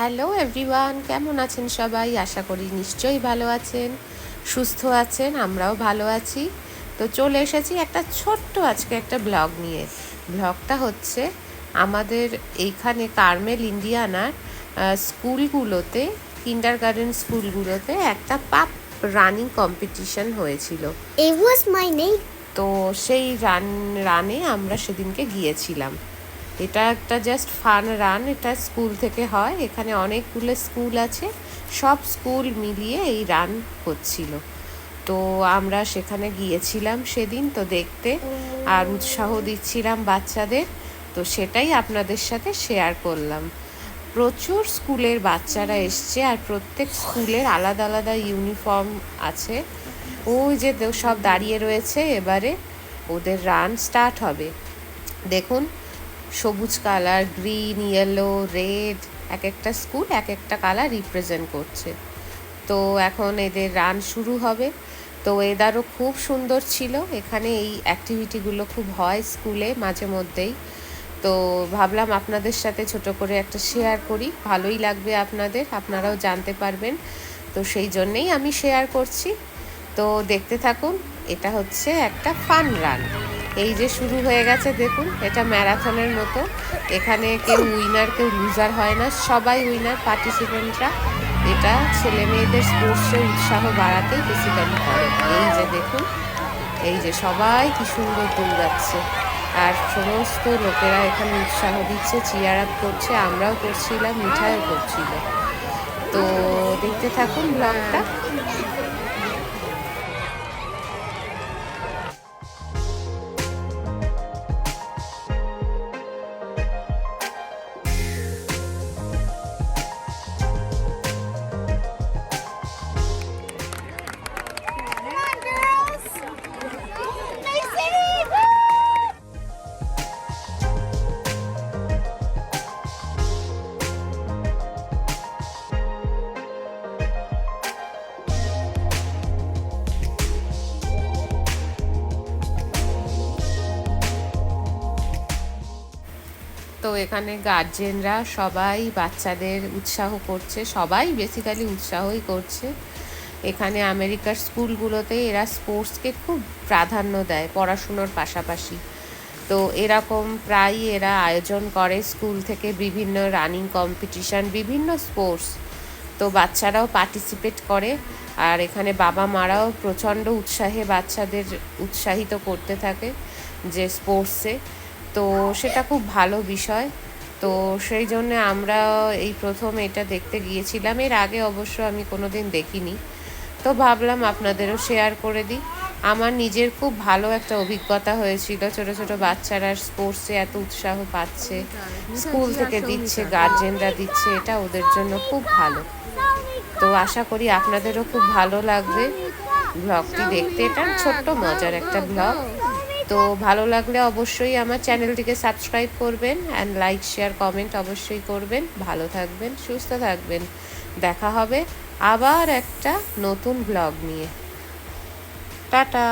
Hello everyone, কেমন আছেন সবাই? আশা করি নিশ্চয়ই ভালো আছেন, সুস্থ আছেন। আমরাও ভালো আছি। তো চলে এসেছি একটা ছোট্ট আজকে একটা ব্লগ নিয়ে। ব্লগটা হচ্ছে আমাদের এইখানে কার্মেল ইন্ডিয়ানার স্কুলগুলোতে, কিন্ডারগার্টেন স্কুলগুলোতে একটা পাপ রানিং কম্পিটিশন হয়েছিল। It was my name. তো সেই রানে আমরা সেদিনকে গিয়েছিলাম। এটা একটা জাস্ট ফান রান, এটা স্কুল থেকে হয়। এখানে অনেকগুলো স্কুল আছে, সব স্কুল মিলিয়ে এই রান হচ্ছিল। তো আমরা সেখানে গিয়েছিলাম সেদিন তো দেখতে, আর উৎসাহ দিচ্ছিলাম বাচ্চাদের। তো সেটাই আপনাদের সাথে শেয়ার করলাম। প্রচুর স্কুলের বাচ্চারা এসছে, আর প্রত্যেক স্কুলের আলাদা আলাদা ইউনিফর্ম আছে। ওই যে সব দাঁড়িয়ে রয়েছে, এবারে ওদের রান স্টার্ট হবে। দেখুন, সবুজ কালার, গ্রিন, ইয়েলো, রেড, এক একটা স্কুল এক একটা কালার রিপ্রেজেন্ট করছে। তো এখন এদের রান শুরু হবে। তো ওয়েদারও খুব সুন্দর ছিল। এখানে এই অ্যাক্টিভিটিগুলো খুব হয় স্কুলে মাঝে মধ্যেই। তো ভাবলাম আপনাদের সাথে ছোট করে একটা শেয়ার করি, ভালোই লাগবে আপনাদের, আপনারাও জানতে পারবেন। তো সেই জন্যেই আমি শেয়ার করছি। তো দেখতে থাকুন। এটা হচ্ছে একটা ফান রান। এই যে শুরু হয়ে গেছে, দেখুন, এটা ম্যারাথনের মতো। এখানে কেউ উইনার কেউ লুজার হয় না, সবাই উইনার পার্টিসিপেন্টরা। এটা ছেলে মেয়েদের স্পোর্টসে উৎসাহ বাড়াতেই বেসিক্যালি করে। এই যে দেখুন, এই যে সবাই কি সুন্দর দৌড়াচ্ছে, আর সমস্ত লোকেরা এখানে উৎসাহ দিচ্ছে, চিয়ার আপ করছে, আমরাও করছিলাম, মিঠাইও করছিল। তো দেখতে থাকুন ব্লগটা। তো এখানে গার্জেনরা সবাই বাচ্চাদের উৎসাহ করছে, সবাই বেসিক্যালি উৎসাহই করছে। এখানে আমেরিকার স্কুলগুলোতে এরা স্পোর্টসকে খুব প্রাধান্য দেয় পড়াশুনোর পাশাপাশি। তো এরকম প্রায়ই এরা আয়োজন করে স্কুল থেকে বিভিন্ন রানিং কম্পিটিশান, বিভিন্ন স্পোর্টস। তো বাচ্চারাও পার্টিসিপেট করে, আর এখানে বাবা মারাও প্রচণ্ড উৎসাহে বাচ্চাদের উৎসাহিত করতে থাকে যে স্পোর্টসে। তো সেটা খুব ভালো বিষয়। তো সেই জন্যে আমরা এই প্রথম এটা দেখতে গিয়েছিলাম। এর আগে অবশ্য আমি কোনো দিন দেখিনি। তো ভাবলাম আপনাদেরও শেয়ার করে দিই। আমার নিজের খুব ভালো একটা অভিজ্ঞতা হয়েছিল। ছোট ছোট বাচ্চারা স্পোর্টসে এত উৎসাহ পাচ্ছে, স্কুল থেকে দিচ্ছে, গার্জেনরা দিচ্ছে, এটা ওদের জন্য খুব ভালো। তো আশা করি আপনাদেরও খুব ভালো লাগবে ব্লগটি দেখতে। এটা ছোট্ট মজার একটা ব্লগ। তো ভালো লাগলে অবশ্যই আমার চ্যানেলটিকে সাবস্ক্রাইব করবেন, অ্যান্ড লাইক, শেয়ার, কমেন্ট অবশ্যই করবেন। ভালো থাকবেন, সুস্থ থাকবেন। দেখা হবে আবার একটা নতুন ব্লগ নিয়ে। টাটা।